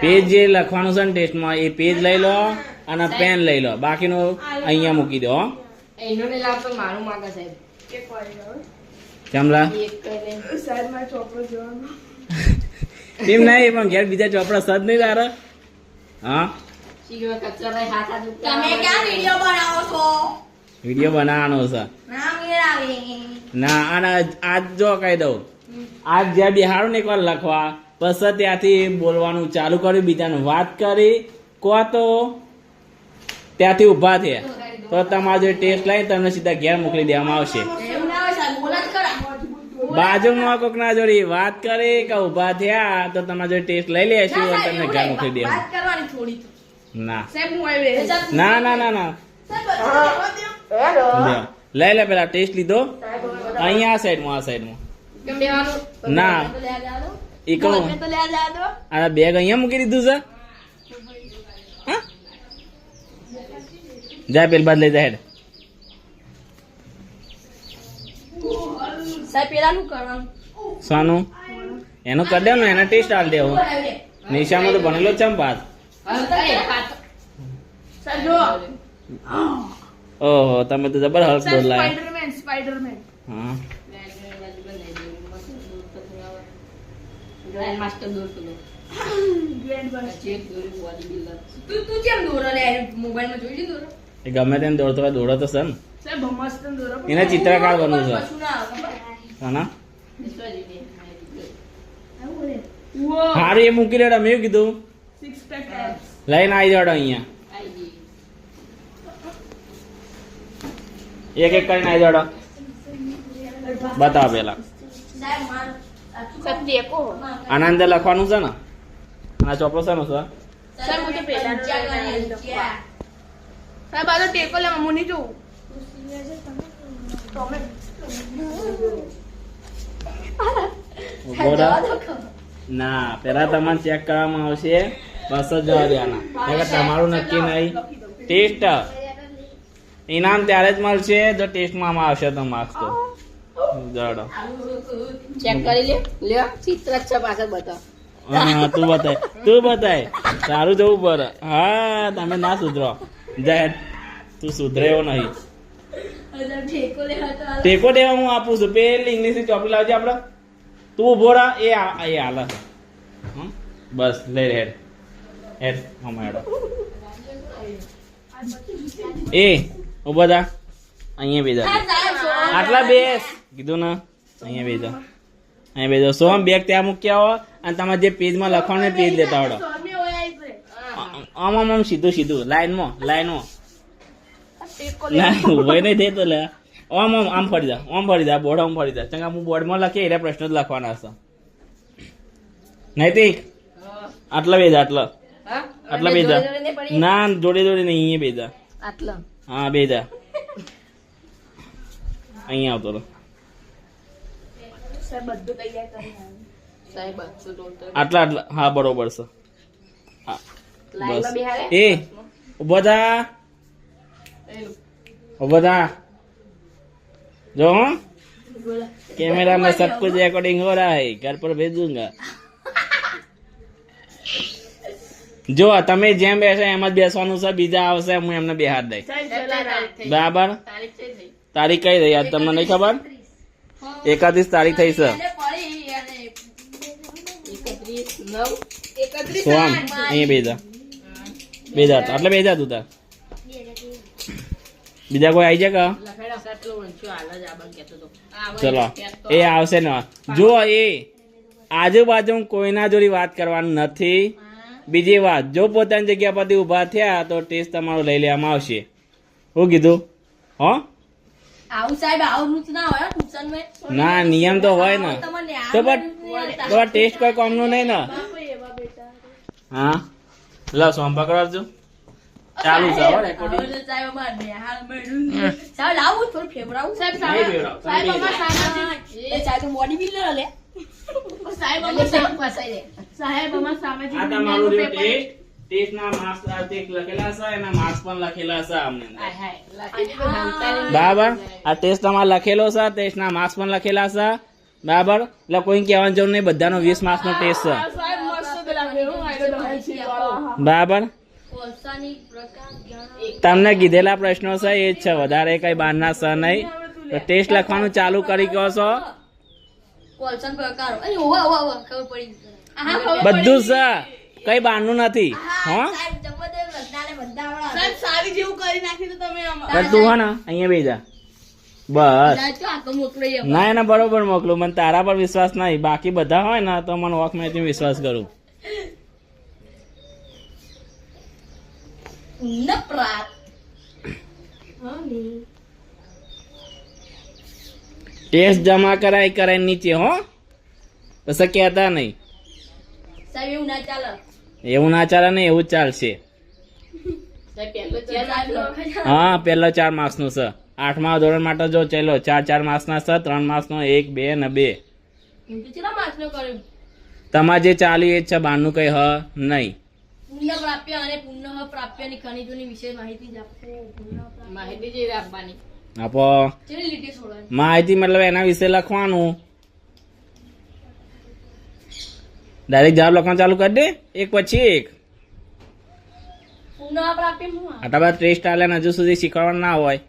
Page જે લખવાનું છે ને ટેસ્ટમાં એ પેજ લઈ લો અને પેન લઈ લો, બાકીનું અહીંયા મૂકી દો. એનો ને લાવતો મારું માંગે સાહેબ. ચમલા સાહેબ મારો ચોપડો જોવાનો. એમ નહીં, પણ ઘેર બીજા ચોપડા સદ નહીં તારે. હા શીખવા કચરા હાથ હાથ તમે ક્યાં વિડિયો બનાવો છો? વિડીયો બનાવવાનો છે ના મેળ આવે. ના. અને આજ જો કહી દઉં, આજ જ્યાં બિહારું ને એક વાર લખવા, પછી ત્યાંથી બોલવાનું ચાલુ કર્યું, બીજાને વાત કરી, કો તો ત્યાંથી ઊભા થયા તો તમારો જે ટેસ્ટ લઈને તમને સીધા ઘેર મોકલી દેવામાં આવશે. એવું ના હોય સાહેબ, બોલા જ ખરા. બાજુમાં કોકના જોડે વાત કરી કે ઊભા થયા તો તમારો જે ટેસ્ટ લઈ લેશું અને તમને ઘેર મોકલી દેવા. વાત કરવાની થોડી. ના સાહેબ હું આવી ના ના ના ના લ્યો. લઈ લે, પેલા ટેસ્ટ લીધો અહીંયા આ સાઈડમાં, આ સાઈડમાં કેમ બેવાનું? ના તો લે જા દો. એ કહું મને તો લે જા દો. આ બેગ અહીંયા મૂકી દીધું છે. હા? જા પેલ બાદ લઈ જા હેડ. સાહેબ પેલાનું કરવાનું. શાનું? એનું કરી દેવાનું, એના ટેસ્ટ આલ દેવું. નિશામાં તો ભણેલો જ છે ને પાસ. સાહેબ જો. ઓહો, તમે તો જબર હર્ષ બોલાય. સ્પાઈડરમેન. હા ગ્રાન્ડ માસ્ટર દોરતો હતો. ગ્રેન્ડ બસ. ચેક દોરી બોડી બિલ્ડર. તું કેમ દોરો લે? મોબાઈલમાં જોઈ લી દોરો. એ ગમે તેમ દોડતો હોય, દોડો તો છે ને. સાહેબ મસ્ત દોરો. એને ચિત્રકાર બનવું છે. કશું ના આવે ખબર? હા વિશ્વાજી આવું બોલે. હારું, એ મૂકી લેડા. મેં કીધું સિક્સ પેક લઈને આવી જાડો અહીંયા. આઈ ગઈ. એક એક કરીને આવી જાડો. બતાવો પેલા. સાહેબ માર સાહેબ દેખો. આના અંદર લખવાનું છે ને. આ ચોપડો છે ને સર? સાહેબ હું તો પેલા સાહેબ આ તો ટેકો લે મમ્મી જો. ઉભો રહો. ના, પેલા તમારે ચેક કરવામાં આવશે, બસ જ જવા દેવાના. નકર તમારું નક્કી નહીં. ટેસ્ટ ઇનામ ત્યારે જ મળશે જો ટેસ્ટમાં આવશે તો માર્ક્સ તો. જડો. ચેક કરી લે. લે ચિત્ર જ છે પાછળ બતાવ. હા, તું બતાય. સારું જવું પડે. હા, તમે ના સુધરો. જાય તું સુધરે એવો નહીં. ટેકો લે હતો. ટેકો દેવા હું આપું છું. પેલી ઇંગ્લિશ ચોપડી લાવજે આપડે. તું ઉભો રહ. એ હાલે છે. હમ? બસ લઈ રે હેડ હેડ હમણાં હેડો. એ ઉભો થા. અહીંયા બેજા. આટલા બેસ કીધું ને. અહીંયા બેજા. અહીંયા બેજો. સોમ બેગ ત્યાં મૂક્યા હો અને તમારે જે પેજમાં લખવાનું એ પેજ લેતા આવડો. આમ આમ આમ સીધું સીધું લાઈનમાં ઉભો નહીં થતો લે. આમ આમ આમ ફરી જા. આમ ફરી જા. બોર્ડ આમ ફરી જા. ચંગા હું બોર્ડમાં લખીએ એટલે પ્રશ્ન જ લખવાના હશે. નૈતિક આટલા બેજા. આટલા બેજા. ના, જોડે જોડે નહીં. અહીંયા બેજા. આટલો. હા બેજા. અહીંયા આવતો રહો. સાહેબ બધું તૈયાર કરી સાહેબ બસો દોડતો. આટલા આટલા. હા બરોબર છે. હા લાઈનમાં બસ. બેહાડે. એ ઉભો થા. ઉભો થા. जो कैमरा में सब कुछ रिकॉर्डिंग हो रहा है, घर पर भेजूंगा. જો તમે જેમ બેસે એમ જ બેસવાનું છે. બીજા આવશે હું એમને બેહાર દઈ. બરાબર? તારીખ કઈ રહી આજ તમને નહીં ખબર? 31 તારીખ થઈ છે. 31 સોમ અહીંયા બેજા એટલે બેજા તું તાર. બીજા કોઈ આવી જાય કા? ચલો એ આવશે ને. જો એ આજુબાજુ કોઈના જોડે વાત કરવાની નથી. બીજી વાત, જો પોતાની જગ્યા પરથી ઉભા થયા તો ટેસ્ટ તમારો લઈ લેવામાં આવશે. શું કીધું? હો આવું સાહેબ આવું ના હોય ટ્યુશનમાં. ના, નિયમ તો હોય ને. તો પણ ટેસ્ટ કોઈ કામનું નહીં ને. હા લો સોમ પકડજો. ચાલુ છે હો રેકોર્ડિંગ. સાહેબ અમાર બેહાર મળ્યું. સાહેબ લાવું થોડું ફેવરાવું. સાહેબ નહીં ફેવરાવ. સાહેબ અમાર સાહેબ સાહેબ બોડી બિલ્ડર લે. સાહેબ અમાર ફસાઈ દે. સાહેબ અમાર સામાજિક આ તમારું જે ટેસ્ટ ના માર્ક્સ લખેલા છે, એના માર્ક્સ પણ લખેલા છે અમને. બરાબર? આ ટેસ્ટ તમારે લખેલો છે, ટેસ્ટ ના માર્ક્સ પણ લખેલા છે. બરાબર? એટલે કોઈ કહેવાની જરૂર નહીં. બધાનો 20 માર્ક્સ નો ટેસ્ટ છે. સાહેબ મસ્ત માહિતી આપો. બરાબર કોલસાની પ્રકાર જણાવો. તમને કીધેલા પ્રશ્નો છે એ જ છે, વધારે કઈ બહારના છે નહીં. તો ટેસ્ટ લખવાનું ચાલુ કરી કહો છો, કોલસાનો પ્રકાર. અરે ઓવા ઓવા ઓવા ખબર પડી. હા ખબર બધું છે, કઈ બહારનું નથી. હા સાહેબ જબરદસ્ત બધાને બધા આવડા. સાહેબ સારી જેવું કરી નાખ્યું તો તમે આમાં. પણ તું હે ને અહીંયા બેસી જા બસ. જાય તો આ તો મોકલી આપો. ના એને બરોબર મોકલું, મને તારા પર વિશ્વાસ નહીં. બાકી બધા હોય ને તો મને વોક મેં વિશ્વાસ કરું. નપરાત. ટેસ્ટ જમા કરાય નીચે હો, પછી કહેતા નહીં. સાહેબ એવું ના ચાલે. એવું ના ચાલે ને, એવું જ ચાલશે. સાહેબ પહેલો ચાલ. હા પેલો 4 માર્ક્સ નું છે. 8મા ધોરણ માટે જો ચાલો 4 માર્ક્સ ના છે, 3 માર્ક્સ નો 1, 2 ને 2. કેટલા માર્ક્સ નો કર્યું? તમારે જે ચાલ્યું એ જ છે, બહારનું કઈ હ નહીં. પુણ્ય પ્રાપ્ય અને પુનઃ પ્રાપ્યની ખનિજોની વિશે માહિતી જ આપો. માહિતી જેવી આપવાની. આપો ચેલી લીટી છોડવાની. માહિતી મતલબ એના વિશે લખવાનું. ડાયરેક્ટ જવાબ લખવાનું ચાલુ કરી દે, એક પછી એક. પુનઃ પ્રાપ્ય શું? આટલા બધા ટેસ્ટ આલ્યા હજુ સુધી શીખવાડવાનું ના હોય.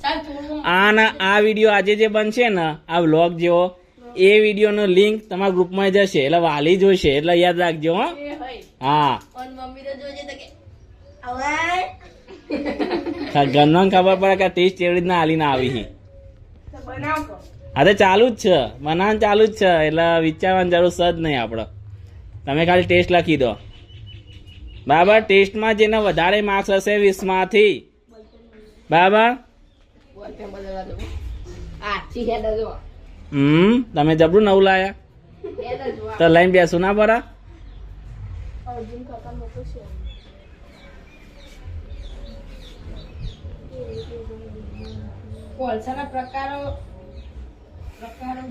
સાહેબ થોડું આ વિડીયો આજે જે બનશે ને, આ વ્લોગ જેવો, એ વિડીયો નો લિંક તમારા ગ્રુપમાં જશે, એટલે વાલી જોશે, એટલે યાદ રાખજો. હો એ હોય. હા પણ મમ્મી તો જોજે તો કે હવે ઘરનો ખબર પડે કે ટેસ્ટ એવી રીતના આલીને આવી છે. બનાવો હા તો ચાલુ જ છે, બનાવવાનું ચાલુ જ છે, એટલે વિચારવાની જરૂર છે જ નહીં આપણે. તમે ખાલી ટેસ્ટ લખી દો બરાબર. ટેસ્ટમાં જેને વધારે માર્ક્સ હશે 20 માંથી, બરાબર. બોલપેન બદલવા દો. આથી હેડ જો. તમે જબરું નવું લાયા હેડ જો. તો લઈને બેસું ના પરા. અર્જુન કાકા મોકો છે. કોલસાના પ્રકારો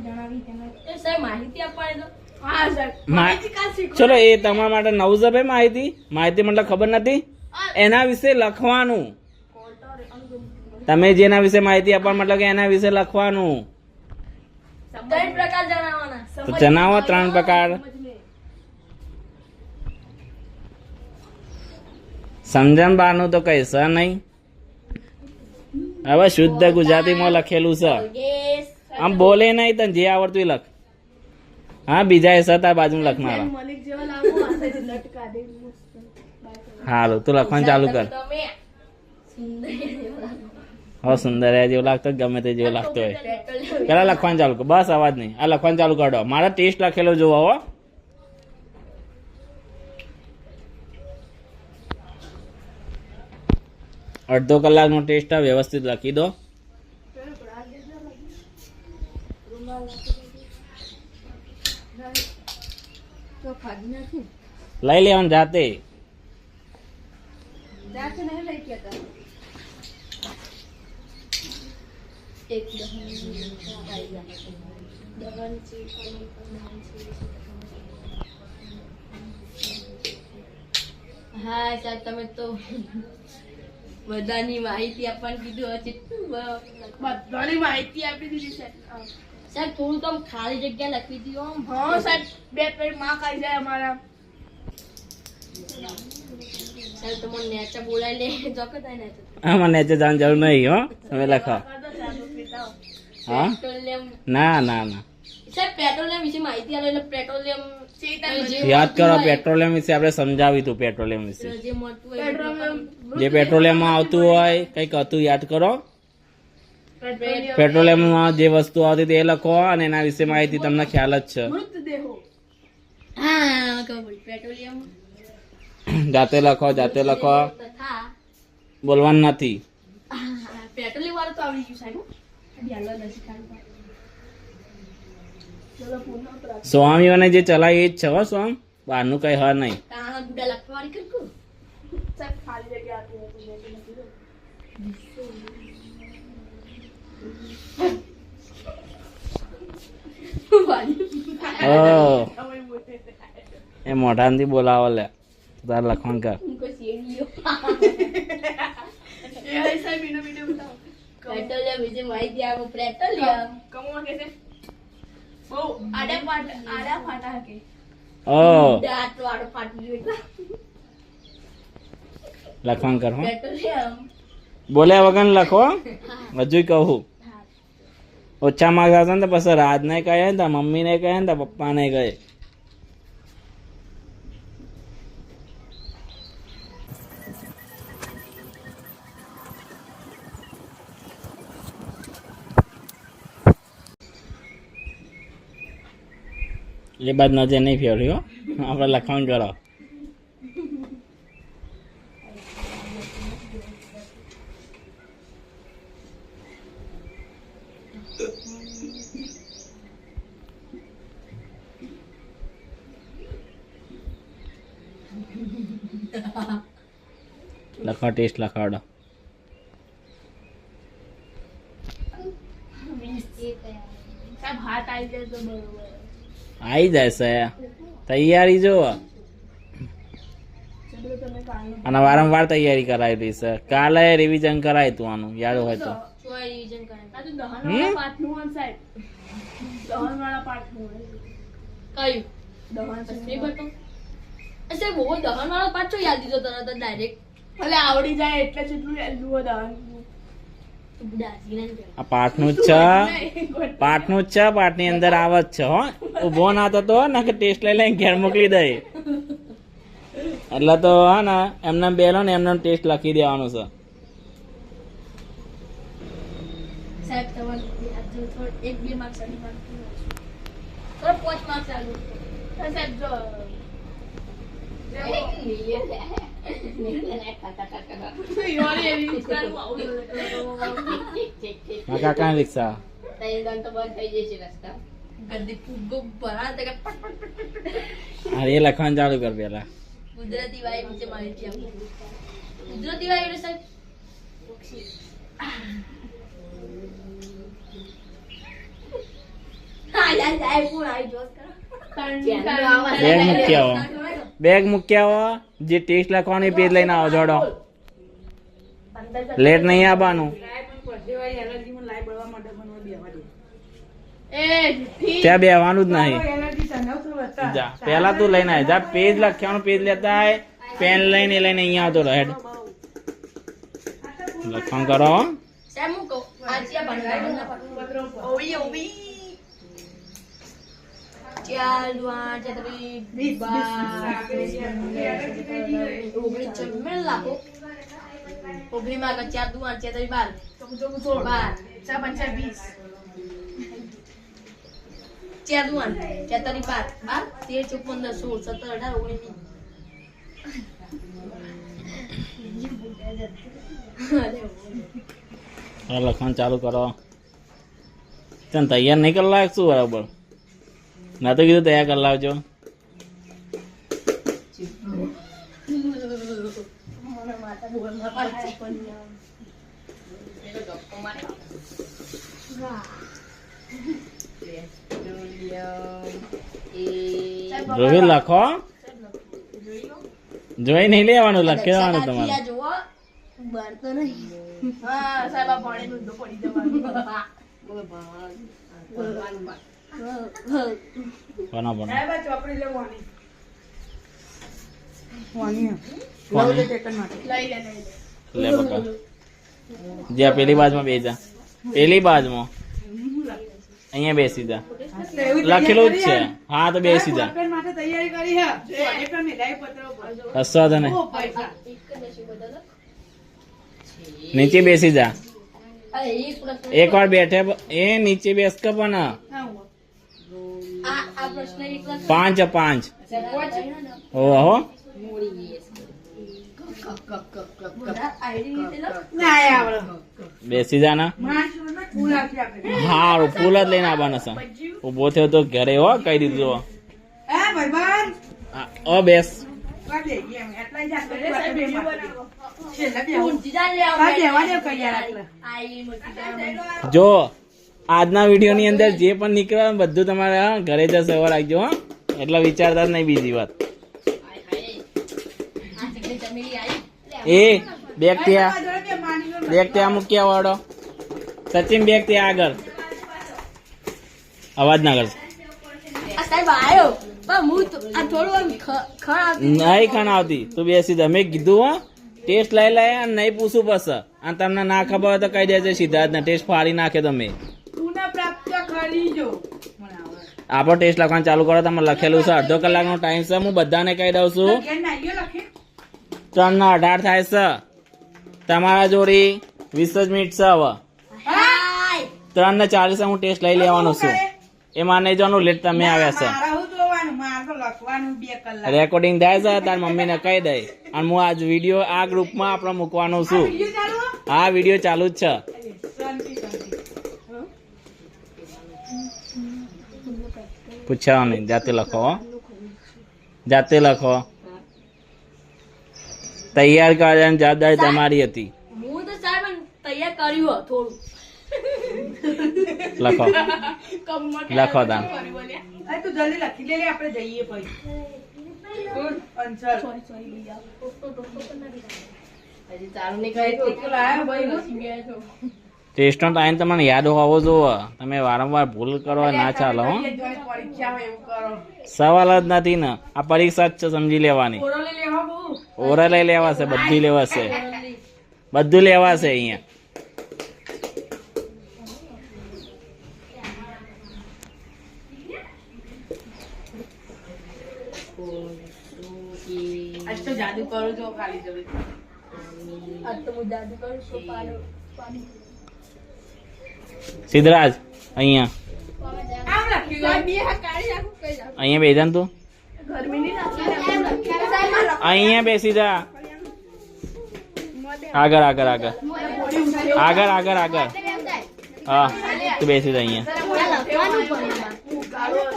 જણાવી તેના એ સાહેબ માહિતી આપવાની તો. હા સાહેબ માહિતી કા શીખો. ચલો એ તમારા માટે નવું છે ભાઈ. માહિતી મતલબ ખબર નથી, એના વિશે લખવાનું. તમે જેના વિશે માહિતી આપવા મતલબ કે એના વિશે લખવાનું. 3 પ્રકાર જણાવવાના. તો જણાવો 3 પ્રકાર. સમજણ બહારનું તો કઈ છે નહીં. હવે શુદ્ધ ગુજરાતીમાં લખેલું છે, ગેસ આમ બોલે નહીં, તને જે આવડતું એ લખ. હા બીજા એ સતા બાજુ લખનારા. મલિક જેવા લાગો આસે જ લટકા દે મસ્ત. હારું તું લખવાનું ચાલુ કર. તમે સુંદર જેવો લાગો. હો સુંદર જેવો લાગતો હોય, ગમે તે જેવો લાગતો હોય. પેટ્રોલ પેલા લખવાનું ચાલુ કર, બસ અવાજ નહીં. આ લખવાનું ચાલુ કરો. મારા ટેસ્ટ લખેલો જોવો હો. અડધો કલાકનો ટેસ્ટ વ્યવસ્થિત લખી દો. તો ખાધી નથી. લઈ લેવાનું જાતે. જાતે નહીં લઈ ગયા એક હા સાહેબ તમે તો બધાની માહિતી આપવાની કીધું હશે. બધાની માહિતી આપી દીધી છે. સાહેબ થોડું તો આમ ખાલી જગ્યા લખી દી આમ. હા સાહેબ 2 માર્ક આવી જાય અમારા. સાહેબ તમને નેચા બોલાવી લે જોકે થાય ને. હા મને નીચે જવાની જરૂર નહીં. હો તમે લખો. હા પેટ્રોલિયમ ના ના ના સાહેબ પેટ્રોલિયમ વિશે માહિતી આપો. એટલે પેટ્રોલિયમ યાદ કરો, પેટ્રોલિયમ વિશે આપણે સમજાવ્યું હતું. પેટ્રોલિયમ વિશે જે મળતું હોય જે પેટ્રોલિયમમાં આવતું હોય કંઈક હતું, યાદ કરો. પેટ્રોલિયમમાં જે વસ્તુ આવતી હતી એ લખો, અને એના વિશે માહિતી તમને ખ્યાલ જ છે. મૃતદેહો. હા ખબર પડી. પેટ્રોલિયમ જાતે લખો, જાતે લખો, તથા બોલવાનું નથી. પેટ્રોલિયમ વાળું તો આવડી ગયું સાહેબ. યાલો નથી ખાલી. સ્વામીઓને જે ચલાવી એ જ છે. હો સ્વામ, બહારનું કઈ હ નહીં. તાણા ગુડા લખવાળી કરકું. સાહેબ ખાલી જગ્યા આપી ઓ એ મોઢાથી બોલાવો લે. તાર લખવાનું કર. કોઈ શેડીઓ. એ સાહેબ વિડિયો બતાવો. પેટ્રોલિયમ વિશે માહિતી આપો. પેટ્રોલિયમ કમવા કે છે બહુ આડા ફાટા કે ઓ દાંત વાળો ફાટી ગયો એટલે લખવાનું કરો બેટર છે આમ. બોલ્યા વગર લખો હજુ કહું ઓછા માર્ક્સ આવશે ને તો પછી રાજને કહે ને તો મમ્મીને કહે ને તો પપ્પાને કહે એ બાદ નજર નહીં ફેરવી હો આપણે લખવાનું કરો લખો ટેસ્ટ લખાડો સાહેબ હાથ આવી જાય તો બરોબર. આવી જાય છે તૈયારી જો ચલો તમે કાલનો અને વારંવાર તૈયારી કરાવી છે કાલે રિવિઝન કરાય તું આનું યાદ હોય તો ચોય રિવિઝન કરે. આ તો હમ? દહનવાળા પાઠનું હોય સાહેબ. દહનવાળા પાઠનું હોય. કયું? દહન નહીં કરતો? સાહેબ બહુ દહનવાળો પાઠ છો યાદ દીધો તરત જ ડાયરેક્ટ. ભલે આવડી જાય એટલે જ એટલું યાદ હોય દહન. આ પાઠનું જ છે પાઠનું જ છે પાઠની અંદર આવે જ છે હો ઉભો ના થતો ને કે ટેસ્ટ લઈ લઈને ઘેર મોકલી દે એટલે તો હા ને એમને બેલો ને એમને ટેસ્ટ લખી દેવાનું છે સાહેબ તમારે એક બે માર્ક્સ આની માર્ક થોડા 5 માર્ક્સ આલુ સાહેબ જો યોરે એવી વિસ્તારમાં આવું મારા કાકા રિક્ષા ગંદી ફૂગો ભરા તે પટ પટ પટ પટ. હા એ લખવાનું ચાલુ કર પેલા કુદરતી વાયુ નીચે માહિતી આપો. કુદરતી વાયુ એટલે સાહેબ હા યાર સાહેબ પૂર આવી જોસ કરો. બેગ મૂકી આવો બેગ મૂકી આવો જે ટેસ્ટ લખવાની પેજ લઈને આવો જોડો લેટ નહીં આવવાનું એ ઠીક. ત્યાં બેવાનું જ નહીં જા પેલા તું લઈને આય જા પેજ લખવાનું પેજ લેતા આય પેન લઈને અહીંયા આવતો રહે લખવાનું કરો સાહેબ હું કહું આજે આ ભણવાનું ઓવી ઓવી ચાલુ આ ચતરી 20 મેં લાખો ઓગણી માં ચાર દુ આ ચતરી 12 ચાર પંચા 20 ચાર દુ આ ચતરી 12 13 14 16 17 18 19 લખવાનું ચાલુ કરો તને તૈયાર નહીં કરી લાગશું બરાબર ના તો કીધું તૈયાર કરી લાવજો જોઈ લખો જોઈ નહીં લેવાનું લખી દેવાનું તમારે હા સાહેબ આ પાણી નું પડી જવાનું કોના પણ લઈ લે લે બકા જ્યાં પેલી બાજુમાં બેસી જા પેલી બાજુમાં અહીંયા બેસી જા લખેલું જ છે હા તો બેસી જા હસવા તો નહીં નીચે બેસી જા એક વાર બેઠે એ નીચે બેસ કે પણ આ પ્રશ્ન એકલા 5 ઓહો બેસી જા ના હારું ફૂલ જ લઈને આવવાના છે ઉભો થયો તો ઘરે હો કહી દીધું ઓ બેસ જો આજના વિડીયો ની અંદર જે પણ નીકળે બધું તમારે ઘરે જશે એવા રાખજો હો એટલે વિચારતા જ નહીં બીજી વાત એ બેગ ત્યાં મૂક્યા વાળો સચિન બેગ ત્યાં આગળ અવાજ ના કરશે સાહેબ આવ્યો પણ હું તો આ થોડું આમ ખણ આવતી નહીં ખાન આવતી તું બેસી દે મેં કીધું હો ટેસ્ટ લઈ લે અને નહીં પૂછું બસ અને તમને ના ખબર હોય તો કહી દેજે સીધા જ ને ટેસ્ટ ફાડી નાખે તમે આપણો ટેસ્ટ લખવાનું ચાલુ કરો તમે લખેલું છે અડધો કલાકનો ટાઈમ છે હું બધાને કહી દઉં છું 3:18 થાય છે તમારા જોડી 20 જ મિનિટ છે હવે 3:40 હું ટેસ્ટ લઈ લેવાનો છું એમાં નહીં જવાનું લેટ તમે આવ્યા છે રેકોર્ડિંગ થાય છે તાર મમ્મીને કહી દે અને હું આજ વિડીયો આ ગ્રુપમાં આપણે મૂકવાનું છું આ વિડીયો ચાલુ જ છે પૂછાવો નહીં જાતે લખો હો. જાતે લખો તૈયાર કરવાની જવાબદારી તમારી હતી હું તો સાહેબ તૈયાર કર્યું થોડું લખો લખો તાન તું જલ્દી લખી લે આપણે જઈએ પછી હજી ચાલુ નહીં કરે ટેસ્ટનો ટાઈમ તમને યાદ હોવો જોવો તમે વારંવાર ભૂલ કરો ના ચાલો હો પરીક્ષા હોય એવું કરો સવાલ જ નથી ને આ પરીક્ષા જ છે સમજી લેવાની ઓરલ લઈ લેવાશે બધું લેવાશે બધું લેવાશે અહીંયા આજ તો જાદુ કરો છો ખાલી જવે આજ તો હું જાદુ કરું છું પાણી સિદ્ધરાજ અહીંયા આમ લખી લો અહીંયા બેસા ને તું અહીંયા બેસી જા આગળ આગળ આગળ આગળ આગળ આગળ હા તું બેસી જા અહીંયા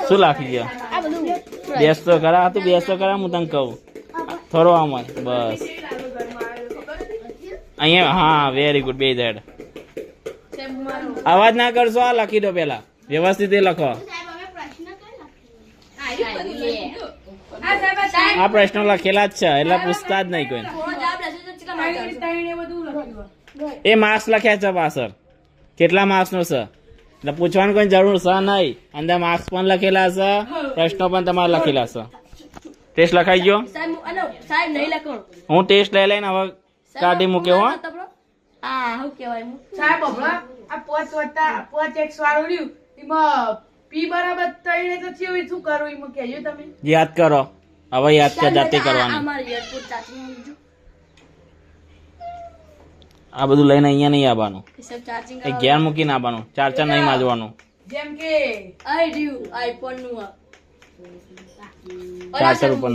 શું લાખી ગયો બેસ તો ખરા તું બેસ તો ખરા હું તને કહું થોડો આમ હોય બસ અહીંયા હા વેરી ગુડ બે દેડ અવાજ ના કરશો આ લખી દો પેલા વ્યવસ્થિત એ લખો આ પ્રશ્નો લખેલા જ છે એટલે પૂછતા જ નહીં કોઈ એ માર્ક્સ લખ્યા છે પાછળ કેટલા માર્ક્સ નો છે એટલે પૂછવાની કોઈ જરૂર છે નહીં અંદર માર્ક્સ પણ લખેલા છે પ્રશ્નો પણ તમારે લખેલા છે ટેસ્ટ લખાઈ ગયો સાહેબ નહીં લખવાનું હું ટેસ્ટ લઈ લઈને હવે કાઢી મૂક્યો હો હા શું કહેવાય સાહેબ હમણાં આ પોચ વત્તા પોચ એક વાળું રહ્યું એમાં પી બરાબર 3 તો થયું શું કરું એમાં કહેજો તમે યાદ કરો હવે યાદ કર જાતે કરવાની અમારી એરપોર્ટ ચાર્જિંગ આ બધું લઈને અહીંયા નહીં આવવાનું સબ ચાર્જિંગ એ ઘેર મૂકીને આવવાનું ચાર્જર નહીં માજવાનું જેમ કે આઈ ડ્યુ આઈફોન નું ચાર્જર ઉપર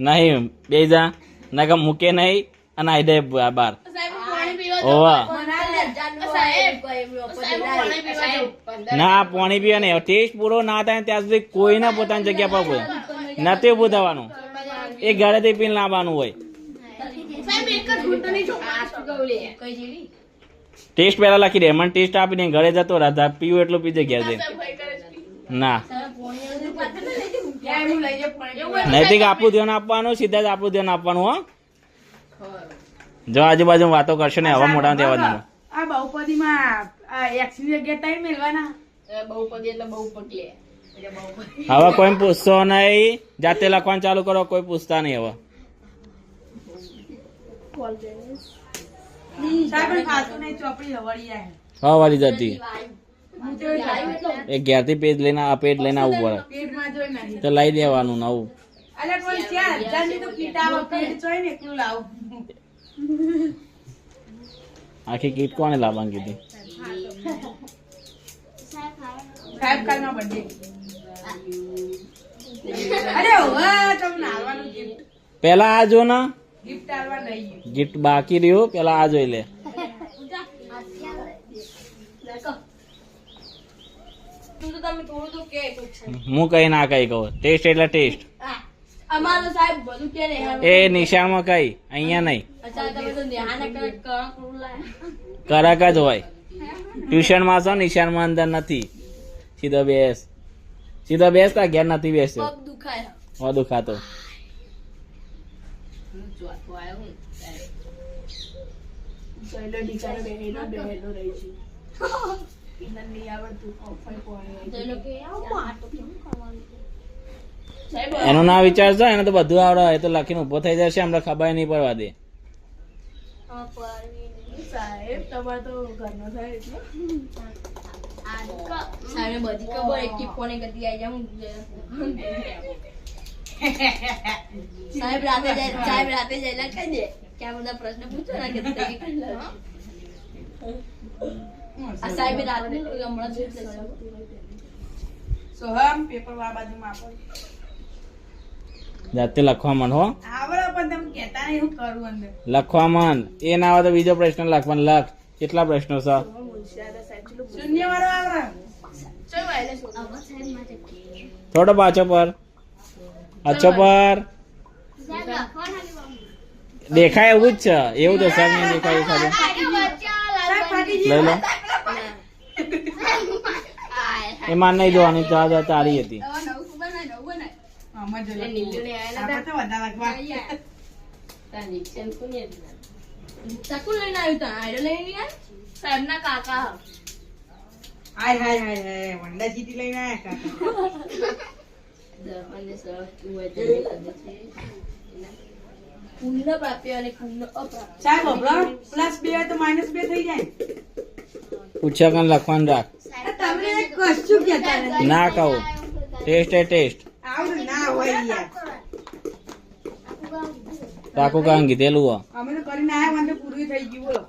નહીં બે જા ના કે મૂકે નહીં અને આઈ દે બાર ઓવા ના પાણી પીવા નહીં ટેસ્ટ પૂરો ના થાય ત્યાં સુધી કોઈને પોતાની જગ્યા પર નથી ઉભું થવાનું એ ઘરેથી પીને લાવવાનું હોય ટેસ્ટ પહેલા લખી દે મને ટેસ્ટ આપીને ઘરે જતો રાધા પીવું એટલું પીજે ગયા છે ના નૈતિક આપણું ધ્યાન આપવાનું સીધા જ આપણું ધ્યાન આપવાનું હો જો આજુબાજુ વાતો કરશો ને હવા મોઢામાં દેવા દેવાનું આ બહુપદીમાં આ એક્સ ની જગ્યાએ 3 મેળવાના બહુપદી એટલે બહુપદી હવે કોઈ પૂછશો નહીં જાતે લખવાનું ચાલુ કરો કોઈ પૂછતા નહીં હવે સાહેબ ખાતું નહીં ચોપડી હવળી જાય હા વાળી જતી એક ઘેરથી પેજ લઈને આ પેજ લઈને આવવું પડે પેટમાં જોઈ નહીં તો લઈ દેવાનું નવું અલ્યા કોઈ 4000 ની તો કીટ આવે પેટ જોઈ ને એટલું લાવ આખી કીટ કોને લાવવાની કીધી સાહેબ કાલનો બર્થડે અરે વાહ તમને આવવાનું ગિફ્ટ પેલા આ જો ને ગિફ્ટ આવવા નહીં ગિફ્ટ બાકી રહ્યું પેલા આ જોઈ લે તમે થોડું તો કે હું કઈ ના કઈ કહું ટેસ્ટ એટલે ટેસ્ટ અમારો સાહેબ બધું કે ને એ નિશાળમાં કઈ અહીંયા નહીં અચ્છા તમે તો ધ્યાન કરે કરું કરક જ હોય ટ્યુશનમાં છો નિશાળમાં અંદર નથી સીધો બેસ તા ઘેર નથી બેસ્યો પગ દુખાય હો દુખાતો પહેલો ડીકાનો બેહેલો રહી છે એને નહીં આવડતું ઓફાઈ પોણે તો એ લોકો આવું આટો કેમ કરવાનું સાહેબ એનું ના વિચારજો, એને તો બધું આવડે, એ તો લખીને ઉભો થઈ જશે, અમને ખબર નહીં પડવા દે. સાહેબ તમારે તો ઘરનો સાહેબ એટલે સાહેબ બધી ખબર એક ટીપોને ગતિ આવી જાઉં સાહેબ રાતે જઈને કહી દે કે આ બધા પ્રશ્ન પૂછો ને કે આ સાહેબ રાતે હમણાં જ સોહમ પેપર વા બાજુમાં આપો. જાતે લખવા માંડ હો, આવડે પણ તમે કહેતા નહીં હું કરું અંદર. લખવા માંડ. એ ના આવે તો બીજો પ્રશ્ન લખવાનો. લખ. કેટલા પ્રશ્નો છે? શૂન્ય વાળો આવડે. ચલો વાયલે થોડો પાછો પર, અચ્છો પર દેખાય એવું જ છે, એવું તો સર નહીં દેખાય એવું ખબર. લઈ લો. એમાં નહીં જોવાની, તારી હતી. આમાં જો નીલુ ને આપણે તો વધારે લખવા. ચાકુ લઈને આવ્યું તો આયરો લઈને આવ્યા સાહેબ ના કાકા હાય હાય હાય હાય વંડા ચીટી લઈને આયા કાકા. અને સર તું હોય તો પૂર્ણ પ્રાપ્ય અને પૂર્ણ અપ્રાપ્ય સાહેબ બબલો +2 હોય તો -2 થઈ જાય. પૂછ્યા કાન લખવાનું રાખ. તમે કશું કહેતા નથી. ના કહું. ટેસ્ટ એ ટેસ્ટ. આવડે ના હોય યાર. ટાકુ કાંગી દેલું. અમે તો કરીને આયા મને પૂરું થઈ ગયું બોલો.